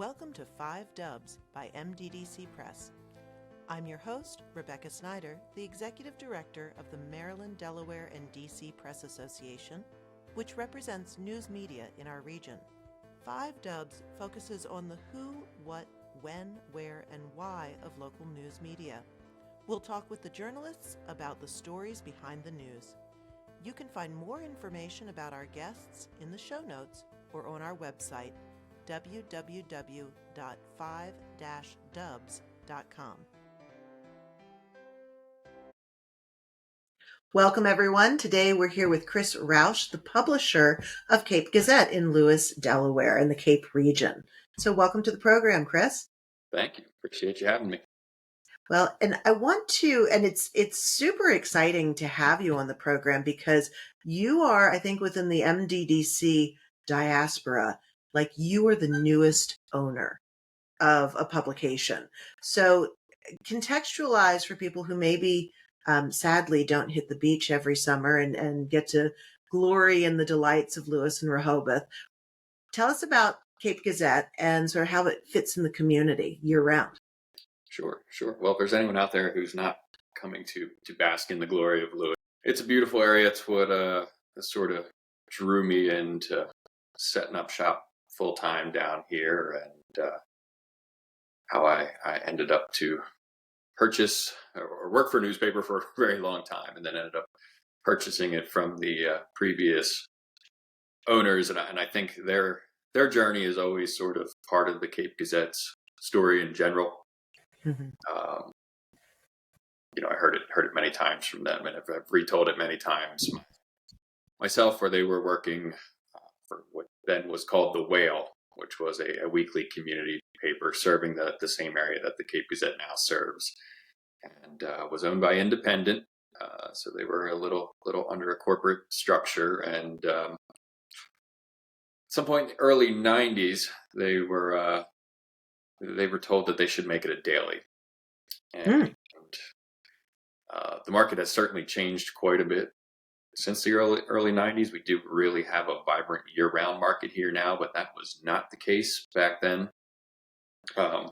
Welcome to 5 Dubs by MDDC Press. I'm your host, Rebecca Snyder, the Executive Director of the Maryland, Delaware, and DC Press Association, which represents news media in our region. 5 Dubs focuses on the who, what, when, where, and why of local news media. We'll talk with the journalists about the stories behind the news. You can find more information about our guests in the show notes or on our website, www.5-dubs.com. Welcome, everyone. Today we're here with Chris Rausch, the publisher of Cape Gazette in Lewis, Delaware, in the Cape region. So welcome to the program, Chris. Thank you. Appreciate you having me. Well, and I want to, and it's super exciting to have you on the program because you are, I think, within the MDDC diaspora, like you are the newest owner of a publication. So contextualize for people who maybe sadly don't hit the beach every summer and get to glory in the delights of Lewis and Rehoboth. Tell us about Cape Gazette and sort of how it fits in the community year round. Sure. Well, if there's anyone out there who's not coming to bask in the glory of Lewis, it's a beautiful area. It's what sort of drew me into setting up shop full time down here, and how I ended up to purchase or work for a newspaper for a very long time, and then ended up purchasing it from the previous owners. And I think their journey is always sort of part of the Cape Gazette's story in general. Mm-hmm. I heard it many times from them, and I've retold it many times myself, where they were working for what then was called the Whale, which was a weekly community paper serving the same area that the Cape Gazette now serves, and was owned by Independent. So they were a little under a corporate structure, and at some point in the early 90s, they were told that they should make it a daily. And the market has certainly changed quite a bit since the early 90s. We do really have a vibrant year-round market here now, but that was not the case back then. I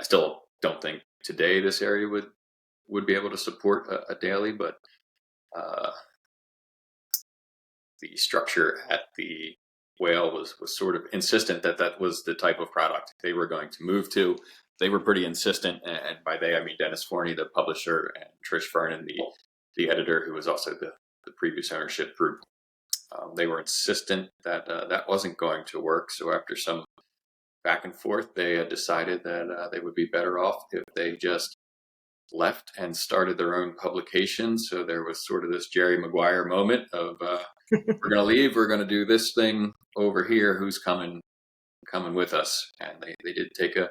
still don't think today this area would be able to support a daily, but the structure at the Whale was sort of insistent that was the type of product they were going to move to. They were pretty insistent, and by they I mean Dennis Forney, the publisher, and Trish Vernon, the editor, who was also the previous ownership group. They were insistent that that wasn't going to work. So after some back and forth, they had decided that they would be better off if they just left and started their own publication. So there was sort of this Jerry Maguire moment of we're going to leave, we're going to do this thing over here. Who's coming with us? And they did take a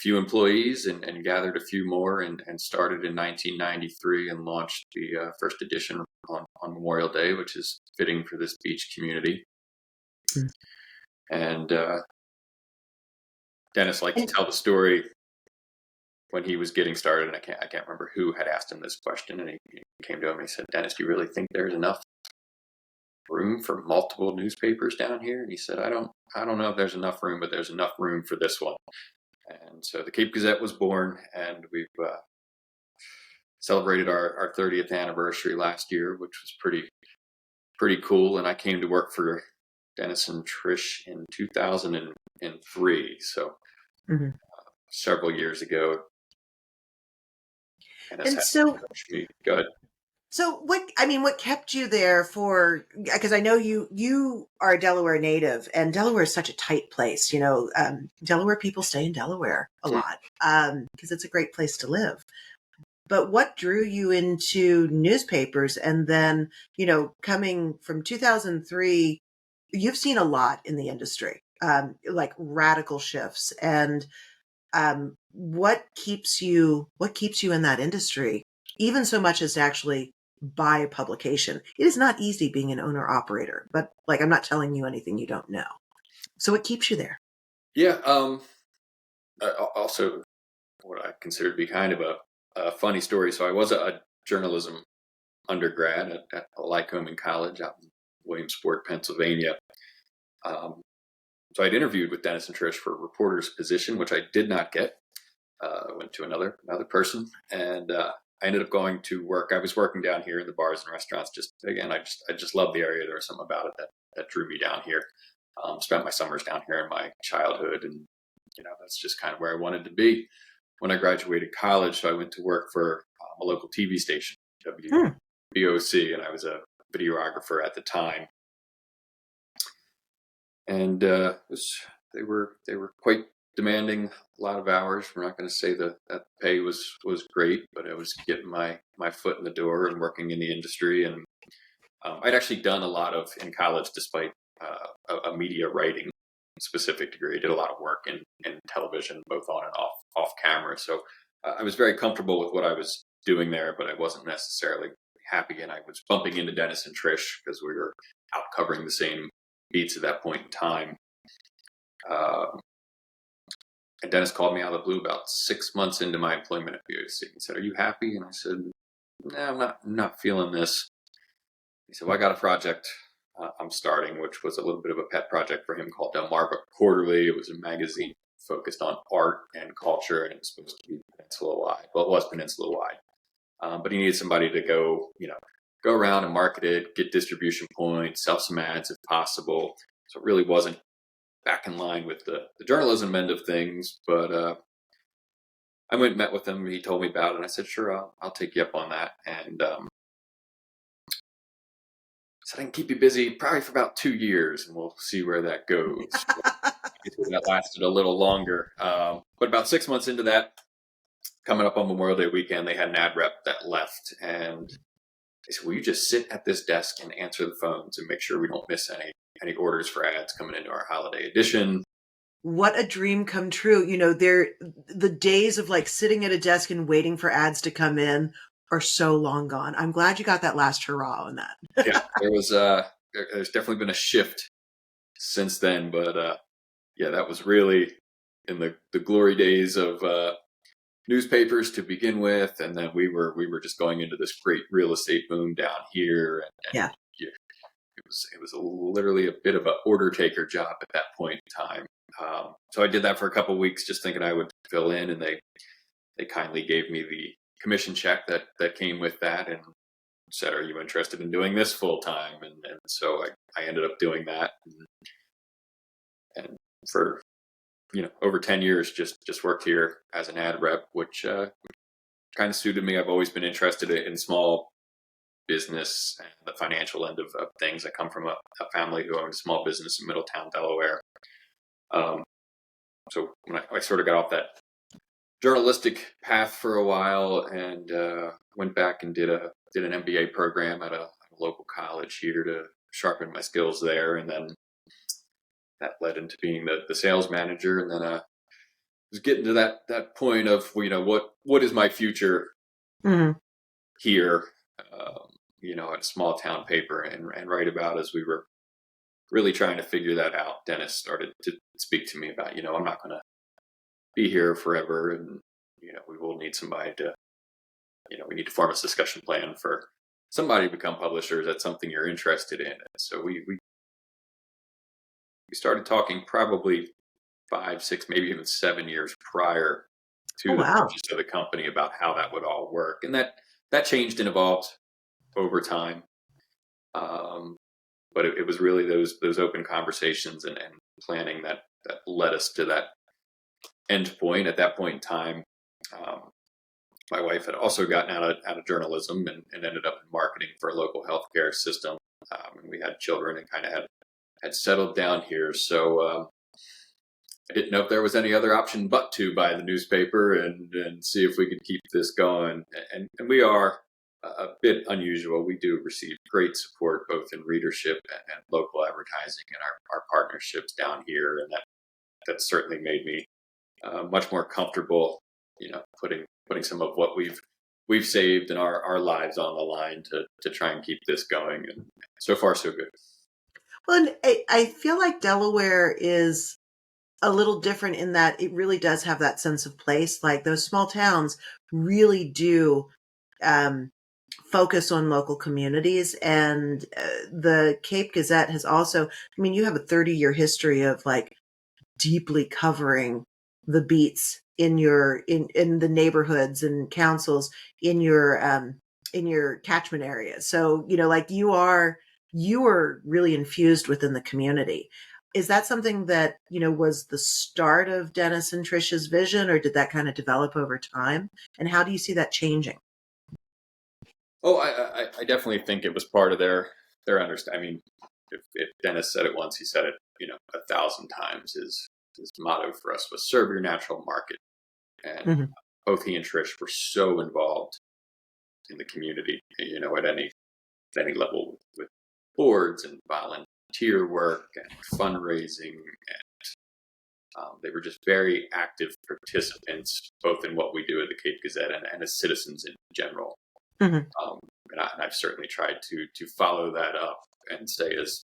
few employees and gathered a few more and started in 1993 and launched the first edition on Memorial Day, which is fitting for this beach community. And Dennis liked to tell the story when he was getting started, and I can't remember who had asked him this question, and he came to him and he said, "Dennis, do you really think there's enough room for multiple newspapers down here?" And he said, I don't know if there's enough room, but there's enough room for this one. And so the Cape Gazette was born, and we've celebrated our 30th anniversary last year, which was pretty cool. And I came to work for Dennis and Trish in 2003, so several years ago. And so, go ahead. So what kept you there for, because I know you are a Delaware native, and Delaware is such a tight place. Delaware people stay in Delaware a lot because it's a great place to live. But what drew you into newspapers? And then, coming from 2003, you've seen a lot in the industry, like radical shifts. And what keeps you in that industry, even so much as to actually buy a publication? It is not easy being an owner operator, but I'm not telling you anything you don't know. So what keeps you there? Yeah. Also, what I consider to be kind of a funny story. So I was a journalism undergrad at Lycoming College out in Williamsport, Pennsylvania. So I'd interviewed with Dennis and Trish for a reporter's position, which I did not get. I went to another person, and I ended up going to work. I was working down here in the bars and restaurants. Just again, I just love the area. There was something about it that drew me down here. Spent my summers down here in my childhood, and that's just kind of where I wanted to be when I graduated college. So I went to work for a local TV station, WBOC, and I was a videographer at the time. And they were quite demanding, a lot of hours. We're not going to say that pay was great, but I was getting my foot in the door and working in the industry. And I'd actually done a lot of in college, despite a media writing specific degree. I did a lot of work in television, both on and off camera. So I was very comfortable with what I was doing there, but I wasn't necessarily happy. And I was bumping into Dennis and Trish because we were out covering the same beats at that point in time. And Dennis called me out of the blue about 6 months into my employment at BOC. He said, "Are you happy?" And I said, "No, I'm not feeling this." He said, "Well, I got a project I'm starting," which was a little bit of a pet project for him, called Delmarva Quarterly. It was a magazine focused on art and culture, and it was supposed to be peninsula-wide. Well, it was peninsula-wide. But he needed somebody to go around and market it, get distribution points, sell some ads if possible. So it really wasn't back in line with the journalism end of things. But I went and met with him. He told me about it, and I said, "Sure, I'll take you up on that." And said, "I can keep you busy probably for about 2 years, and we'll see where that goes." That lasted a little longer. But about 6 months into that, coming up on Memorial Day weekend, they had an ad rep that left, and they said, "Will you just sit at this desk and answer the phones and make sure we don't miss any orders for ads coming into our holiday edition?" What a dream come true. The days of like sitting at a desk and waiting for ads to come in are so long gone. I'm glad you got that last hurrah on that. Yeah, there's definitely been a shift since then, but yeah, that was really in the glory days of newspapers to begin with, and then we were just going into this great real estate boom down here, and Yeah. it was literally a bit of an order taker job at that point in time. So I did that for a couple of weeks, just thinking I would fill in, and they kindly gave me the commission check that came with that, and said, "Are you interested in doing this full time?" And so I ended up doing that, and for over 10 years, just worked here as an ad rep, which kind of suited me. I've always been interested in small business and the financial end of things. I come from a family who owned a small business in Middletown, Delaware. So when I sort of got off that journalistic path for a while, and went back and did an MBA program at a local college here to sharpen my skills there, and then that led into being the sales manager, and then I was getting to that point of what is my future here, at a small town paper, and right about as we were really trying to figure that out, Dennis started to speak to me about, I'm not going to be here forever, and we will need somebody to, we need to form a discussion plan for somebody to become publishers. That's something you're interested in. And so we started talking probably 5, 6, maybe even 7 years prior to the purchase of the company about how that would all work, and that changed and evolved over time. But it was really those open conversations and planning that led us to that end point. At that point in time, my wife had also gotten out of journalism and ended up in marketing for a local healthcare system. And we had children and kind of had settled down here. So I didn't know if there was any other option but to buy the newspaper and see if we could keep this going. And we are a bit unusual. We do receive great support both in readership and local advertising and our partnerships down here, and that certainly made me much more comfortable, putting some of what we've saved in our lives on the line to try and keep this going. And so far, so good. Well, and I feel like Delaware is a little different in that it really does have that sense of place. Like those small towns really do focus on local communities, and the Cape Gazette has also, you have a 30-year history of like deeply covering the beats in your in the neighborhoods and councils in your catchment areas. So, like you are really infused within the community. Is that something that, was the start of Dennis and Tricia's vision, or did that kind of develop over time? And how do you see that changing? Oh, I definitely think it was part of their understanding. I mean, if Dennis said it once, he said it 1,000 times. His motto for us was "Serve your natural market," and Hmm. both he and Trish were so involved in the community, at any level with boards and volunteer work and fundraising, and they were just very active participants, both in what we do at the Cape Gazette and as citizens in general. Hmm. Um, and I've certainly tried to follow that up and stay as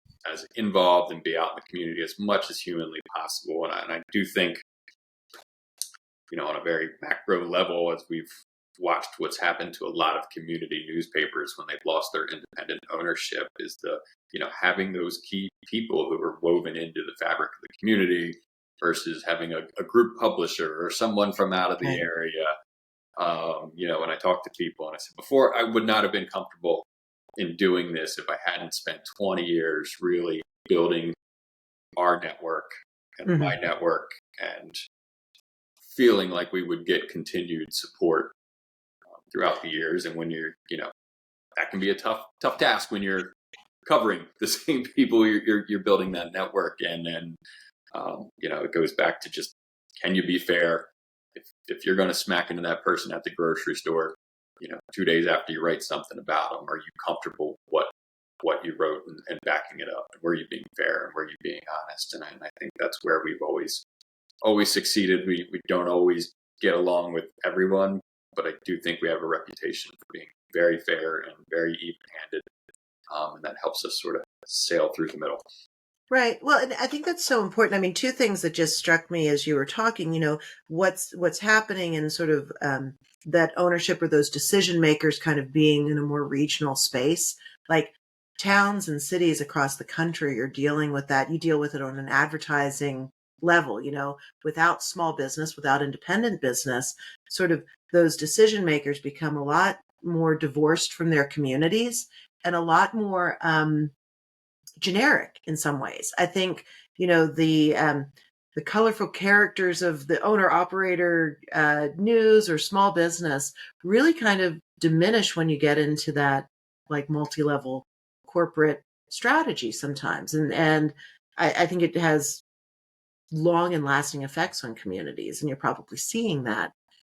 involved and be out in the community as much as humanly possible. And I do think, on a very macro level, as we've watched what's happened to a lot of community newspapers when they've lost their independent ownership, is the having those key people who are woven into the fabric of the community versus having a group publisher or someone from out of the Right. area. When I talk to people, and I said before, I would not have been comfortable in doing this if I hadn't spent 20 years really building our network and my Hmm. network, and feeling like we would get continued support throughout the years. And when that can be a tough task when you're covering the same people you're building that network. And then, it goes back to just, can you be fair? If you're going to smack into that person at the grocery store, 2 days after you write something about them, are you comfortable with what you wrote and backing it up? And were you being fair, and were you being honest? And I think that's where we've always succeeded. We don't always get along with everyone, but I do think we have a reputation for being very fair and very even-handed, and that helps us sort of sail through the middle. Right. Well, and I think that's so important. I mean, two things that just struck me as you were talking, what's happening in sort of that ownership or those decision makers kind of being in a more regional space, like towns and cities across the country are dealing with that. You deal with it on an advertising level, without small business, without independent business, sort of those decision makers become a lot more divorced from their communities and a lot more, generic in some ways. I think, the colorful characters of the owner operator news or small business really kind of diminish when you get into that like multi-level corporate strategy sometimes. And I think it has long and lasting effects on communities. And you're probably seeing that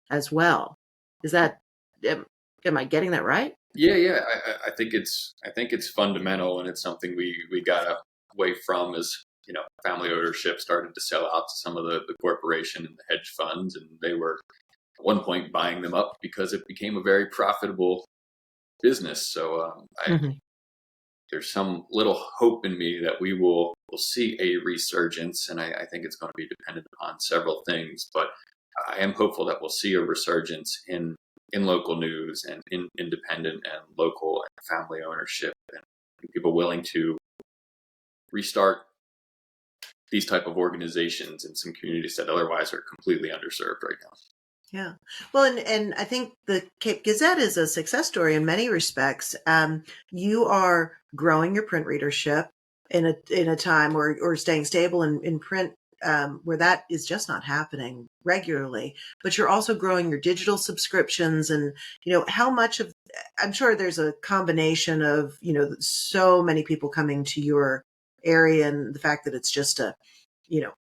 as well. Is that, am I getting that right? Yeah. I think it's fundamental, and it's something we got away from as family ownership started to sell out to some of the corporation and the hedge funds, and they were at one point buying them up because it became a very profitable business. So Hmm. there's some little hope in me that we'll see a resurgence, and I think it's going to be dependent upon several things, but I am hopeful that we'll see a resurgence in local news and in independent and local and family ownership, and people willing to restart these type of organizations in some communities that otherwise are completely underserved right now. Yeah. Well, and I think the Cape Gazette is a success story in many respects. You are growing your print readership in a time or staying stable in print, where that is just not happening regularly. But you're also growing your digital subscriptions, and how much of, I'm sure there's a combination of so many people coming to your area and the fact that it's just a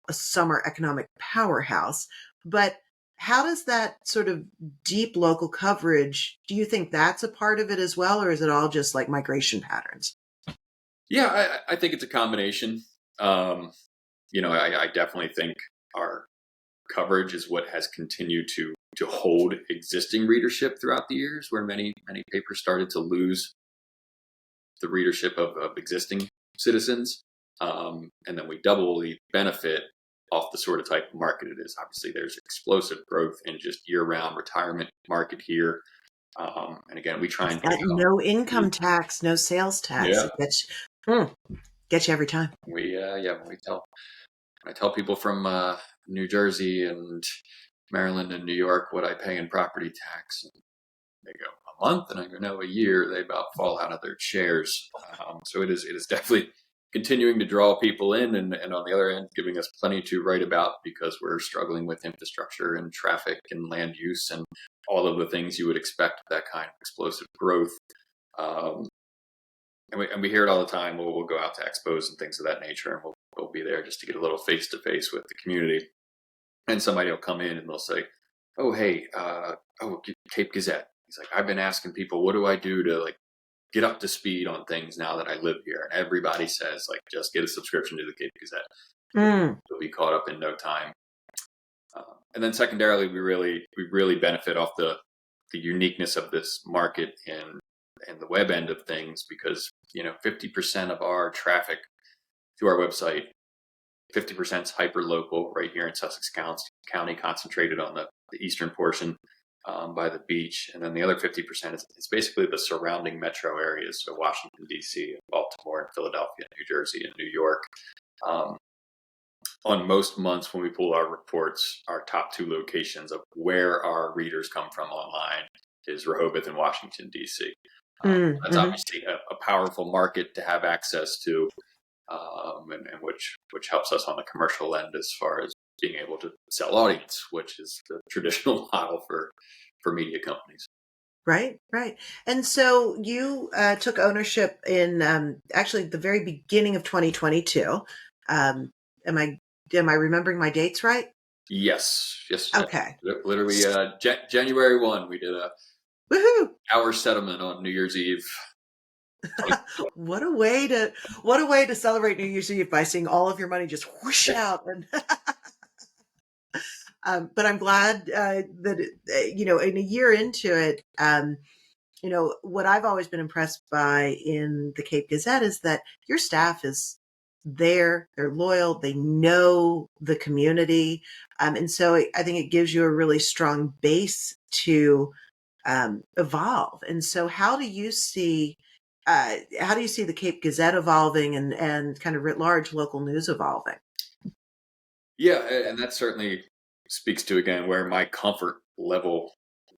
summer economic powerhouse, but how does that sort of deep local coverage, do you think that's a part of it as well, or is it all just like migration patterns? Yeah, I think it's a combination. I definitely think our coverage is what has continued to hold existing readership throughout the years, where many papers started to lose the readership of existing citizens. And then we doubly benefit off the sort of type of market it is. Obviously, there's explosive growth in just year-round retirement market here. And again, we try and pick up. No income tax, no sales tax. Yeah, It gets you every time. we tell I tell people from New Jersey and Maryland and New York what I pay in property tax, and they go a month, and I go no, a year. They about fall out of their chairs. So it is definitely continuing to draw people in, and on the other end, giving us plenty to write about because we're struggling with infrastructure and traffic and land use and all of the things you would expect with that kind of explosive growth. Um, and we hear it all the time. We'll go out to expos and things of that nature, and we'll be there just to get a little face to face with the community. And somebody will come in and they'll say, "Oh, hey, Cape Gazette." He's like, "I've been asking people, what do I do to like get up to speed on things now that I live here?" And everybody says, like, just get a subscription to the Cape Gazette. Mm. You'll be caught up in no time. And then secondarily, we really benefit off the uniqueness of this market and the web end of things because 50% of our traffic to our website, 50% is hyper local right here in Sussex County, concentrated on the eastern portion by the beach, and then the other 50% is basically the surrounding metro areas, so Washington D.C., Baltimore, and Philadelphia, New Jersey, and New York. On most months when we pull our reports, our top two locations of where our readers come from online is Rehoboth and Washington, D.C. That's obviously a powerful market to have access to, and which helps us on the commercial end as far as being able to sell audience, which is the traditional model for media companies. Right, right. And so you took ownership in actually the very beginning of 2022. Am I remembering my dates right? Yes. Okay. Literally, January 1, we did Woohoo! our settlement on New Year's Eve. What a way to celebrate New Year's Eve by seeing all of your money just whoosh out. And but I'm glad that in a year into it, what I've always been impressed by in the Cape Gazette is that your staff is there, they're loyal, they know the community. And so I think it gives you a really strong base to evolve. And so how do you see the Cape Gazette evolving and kind of writ large local news evolving? Yeah, and that certainly speaks to, again, where my comfort level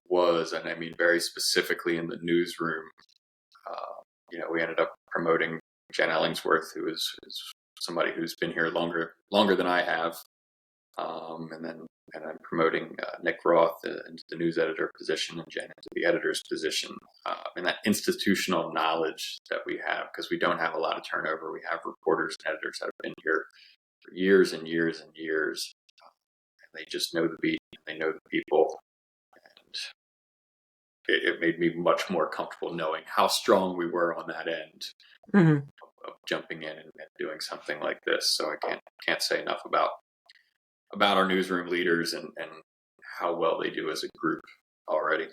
was. And I mean, very specifically in the newsroom, we ended up promoting Jen Ellingsworth, who is somebody who's been here longer than I have. And I'm promoting Nick Roth into the news editor position and Jen into the editor's position. And that institutional knowledge that we have, because we don't have a lot of turnover. We have reporters and editors that have been here for years and years and years. And they just know the beat, and they know the people. And it made me much more comfortable knowing how strong we were on that end of jumping in and doing something like this. So I can't say enough about our newsroom leaders and how well they do as a group already.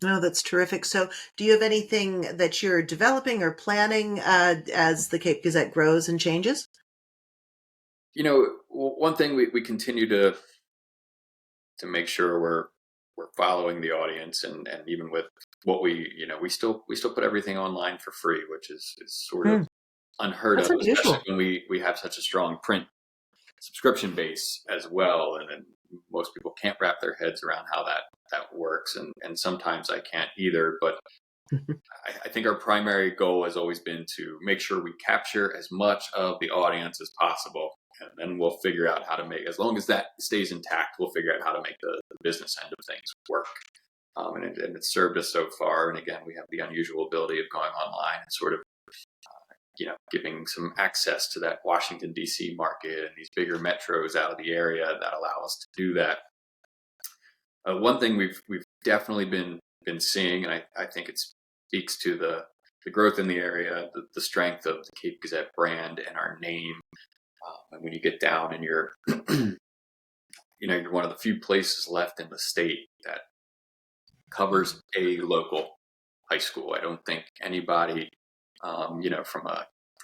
Oh, that's terrific. So do you have anything that you're developing or planning as the Cape Gazette grows and changes? One thing we continue to make sure we're following the audience, and even with what we still put everything online for free, which is sort of unheard That's of, unusual. especially when we have such a strong print subscription base as well. And most people can't wrap their heads around how that works. And sometimes I can't either, but I think our primary goal has always been to make sure we capture as much of the audience as possible. And then we'll figure out how to make, as long as that stays intact, we'll figure out how to make the business end of things work. And it's served us so far. And again, we have the unusual ability of going online and sort of giving some access to that Washington, D.C. market and these bigger metros out of the area that allow us to do that. One thing we've definitely been seeing, and I think it speaks to the growth in the area, the strength of the Cape Gazette brand and our name. And when you get down and you're, you're one of the few places left in the state that covers a local high school. I don't think anybody from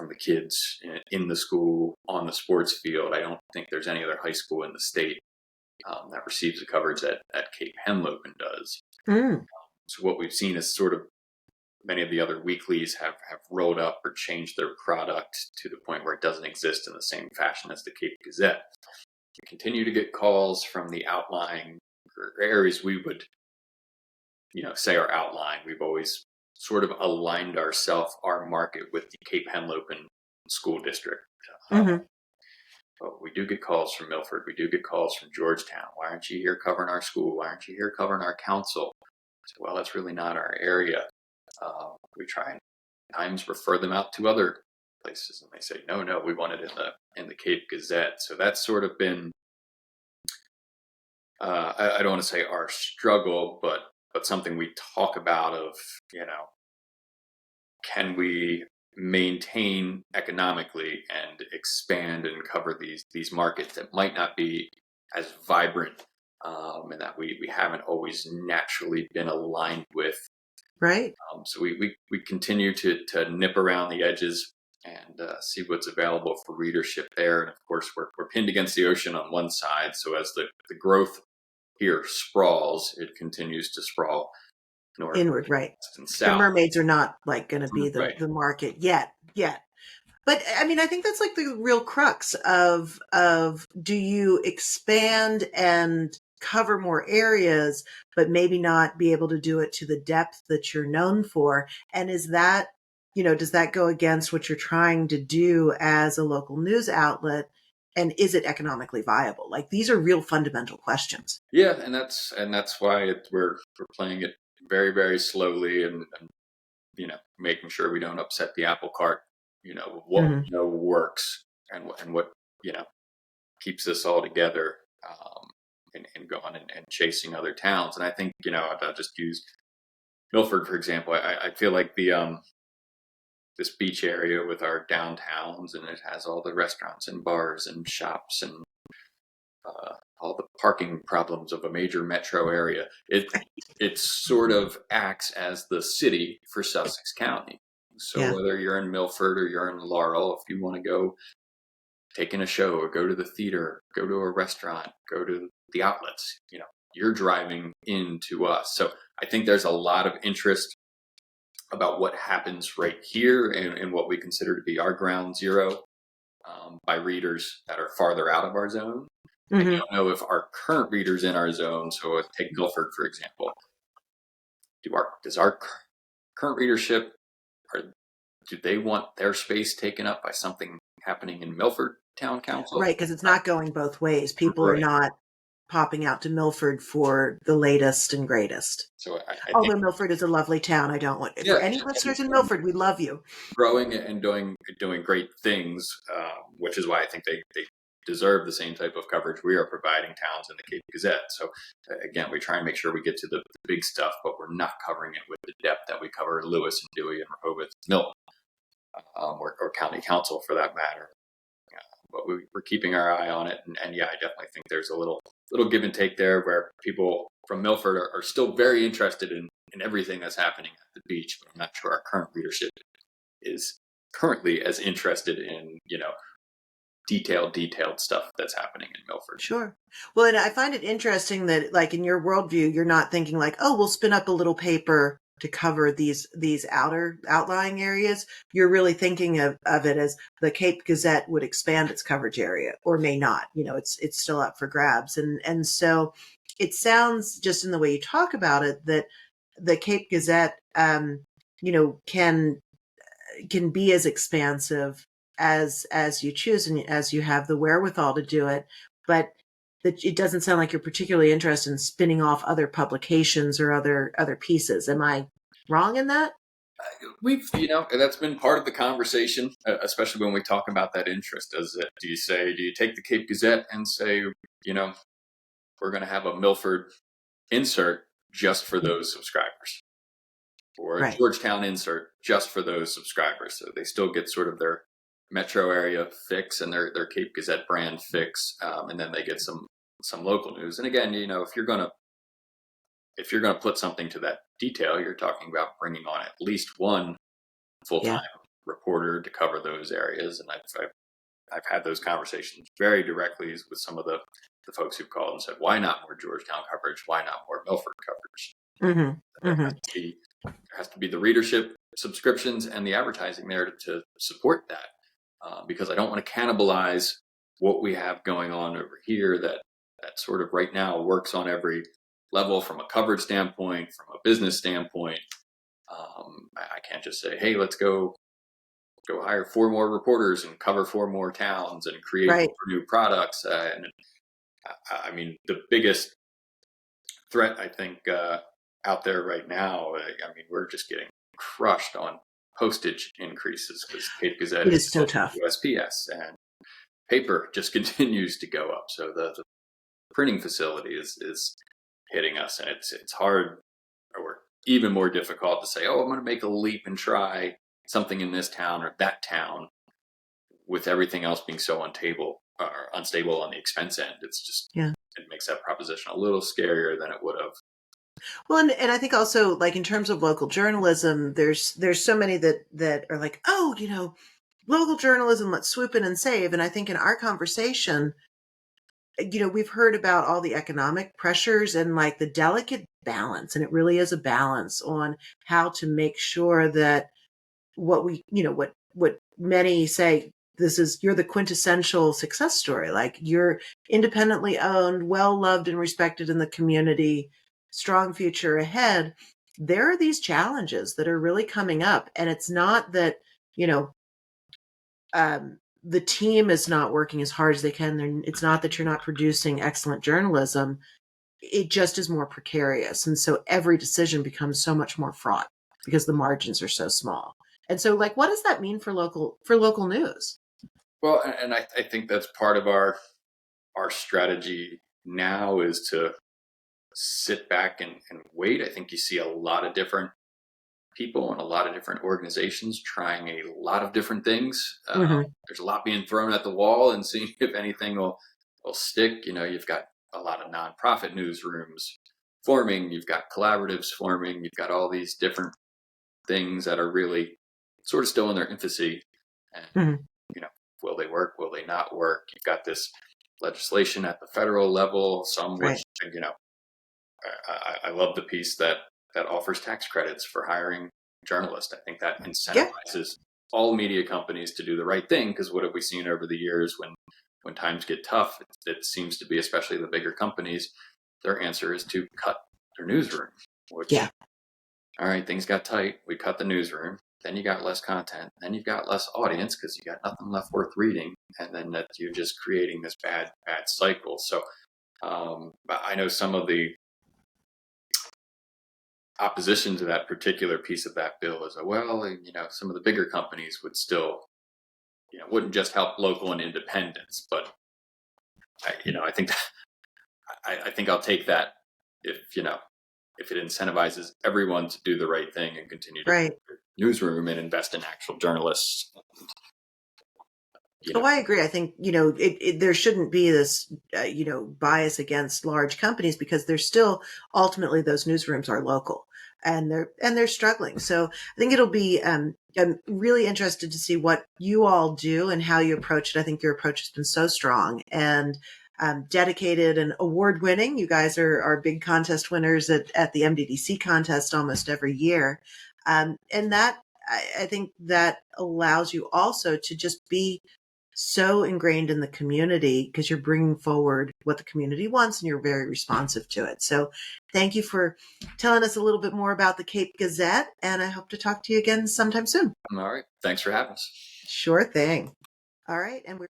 the kids in the school, on the sports field, I don't think there's any other high school in the state that receives the coverage that Cape Henlopen does. So what we've seen is sort of many of the other weeklies have rolled up or changed their product to the point where it doesn't exist in the same fashion as the Cape Gazette. We continue to get calls from the outlying areas we would, say our outline. We've always sort of aligned our market with the Cape Henlopen School District. Mm-hmm. But we do get calls from Milford. We do get calls from Georgetown. Why aren't you here covering our school? Why aren't you here covering our council? So, well, that's really not our area. We try and times refer them out to other places, and they say, no, we want it in the Cape Gazette. So that's sort of been, I don't want to say our struggle, but something we talk about of, can we maintain economically and expand and cover these markets that might not be as vibrant, and that we haven't always naturally been aligned with. Right. So we continue to nip around the edges and see what's available for readership there. And of course, we're pinned against the ocean on one side. So as the growth here sprawls, it continues to sprawl north, inward, right? and south. The mermaids are not like going to be Right. the market yet. But I mean, I think that's like the real crux of do you expand and cover more areas, but maybe not be able to do it to the depth that you're known for? And is that, does that go against what you're trying to do as a local news outlet? And is it economically viable? Like, these are real fundamental questions. Yeah, and that's why we're playing it very, very slowly, and making sure we don't upset the apple cart. What Mm-hmm. we know works, and what keeps us all together, and going and chasing other towns. And I think I'll just use Milford for example. I feel like the this beach area with our downtowns, and it has all the restaurants and bars and shops and all the parking problems of a major metro area. It sort of acts as the city for Sussex County. So Yeah. whether you're in Milford or you're in Laurel, if you want to go take in a show or go to the theater, go to a restaurant, go to the outlets, you're driving into us. So I think there's a lot of interest about what happens right here and what we consider to be our ground zero, by readers that are farther out of our zone. Mm-hmm. I don't know if our current readers in our zone, so take Milford for example, does our current readership, do they want their space taken up by something happening in Milford Town Council? Right, because it's not going both ways. People are not popping out to Milford for the latest and greatest. So I Although think Milford is a lovely town, I don't want for any listeners in Milford. We love you. Growing and doing great things, which is why I think they deserve the same type of coverage we are providing towns in the Cape Gazette. So again, we try and make sure we get to the big stuff, but we're not covering it with the depth that we cover Lewis and Dewey and Rehoboth, Milton, or County Council for that matter. But we're keeping our eye on it, and yeah, I definitely think there's a little give and take there where people from Milford are still very interested in everything that's happening at the beach. But I'm not sure our current readership is currently as interested in detailed stuff that's happening in Milford. Sure. Well, and I find it interesting that, like, in your worldview, you're not thinking like, oh, we'll spin up a little paper to cover these outlying areas. You're really thinking of it as the Cape Gazette would expand its coverage area or may not. It's still up for grabs. And so it sounds, just in the way you talk about it, that the Cape Gazette, can be as expansive as you choose and as you have the wherewithal to do it. But that it doesn't sound like you're particularly interested in spinning off other publications or other pieces. Am I wrong in that? We've, that's been part of the conversation, especially when we talk about that interest. Do you take the Cape Gazette and say, we're going to have a Milford insert just for those subscribers, or a Georgetown insert just for those subscribers, so they still get sort of their metro area fix and their Cape Gazette brand fix, and then they get some local news. And again, if you're gonna put something to that detail, you're talking about bringing on at least one full-time reporter to cover those areas. And I've had those conversations very directly with some of the folks who've called and said, why not more Georgetown coverage? Why not more Milford coverage? Mm-hmm. Mm-hmm. there has to be the readership, subscriptions, and the advertising there to support that. Because I don't want to cannibalize what we have going on over here that sort of right now works on every level from a coverage standpoint, from a business standpoint. I can't just say, hey, let's go hire 4 more reporters and cover 4 more towns and create Right. new products. And I mean, the biggest threat, I think, out there right now, I mean, we're just getting crushed on postage increases because Cape Gazette It is is so tough. USPS, and paper just continues to go up. So the printing facility is hitting us, and it's hard, or even more difficult to say, oh, I'm going to make a leap and try something in this town or that town, with everything else being so unstable on the expense end. It's just, Yeah. it makes that proposition a little scarier than it would have. Well, and I think also, like, in terms of local journalism, there's so many that are like, oh, local journalism, let's swoop in and save. And I think in our conversation, we've heard about all the economic pressures and like the delicate balance, and it really is a balance on how to make sure that what we, what many say, you're the quintessential success story. Like, you're independently owned, well loved and respected in the community, strong future ahead. There are these challenges that are really coming up. And it's not that, the team is not working as hard as they can. It's not that you're not producing excellent journalism. It just is more precarious. And so every decision becomes so much more fraught because the margins are so small. And so, like, what does that mean for local news? Well, and I think that's part of our strategy now, is to sit back and wait. I think you see a lot of different people and a lot of different organizations trying a lot of different things. There's a lot being thrown at the wall and seeing if anything will stick. You've got a lot of nonprofit newsrooms forming. You've got collaboratives forming. You've got all these different things that are really sort of still in their infancy. And, will they work? Will they not work? You've got this legislation at the federal level, some which, I love the piece that offers tax credits for hiring journalists. I think that incentivizes all media companies to do the right thing, because what have we seen over the years when times get tough? It seems to be, especially the bigger companies, their answer is to cut their newsroom. Which, all right, things got tight. We cut the newsroom. Then you got less content. Then you've got less audience because you got nothing left worth reading. And then that you're just creating this bad cycle. So I know some of the opposition to that particular piece of that bill is, some of the bigger companies would still, wouldn't just help local and independents. But I think I think I'll take that if it incentivizes everyone to do the right thing and continue to build their newsroom and invest in actual journalists. Oh, I agree. I think, there shouldn't be this, bias against large companies, because they're still, ultimately, those newsrooms are local and they're struggling. So I think it'll be, I'm really interested to see what you all do and how you approach it. I think your approach has been so strong and dedicated and award winning. You guys are big contest winners at the MDDC contest almost every year. And that, I think that allows you also to just be so ingrained in the community, because you're bringing forward what the community wants and you're very responsive to it. So thank you for telling us a little bit more about the Cape Gazette, and I hope to talk to you again sometime soon. All right. Thanks for having us. Sure thing. All right. And we're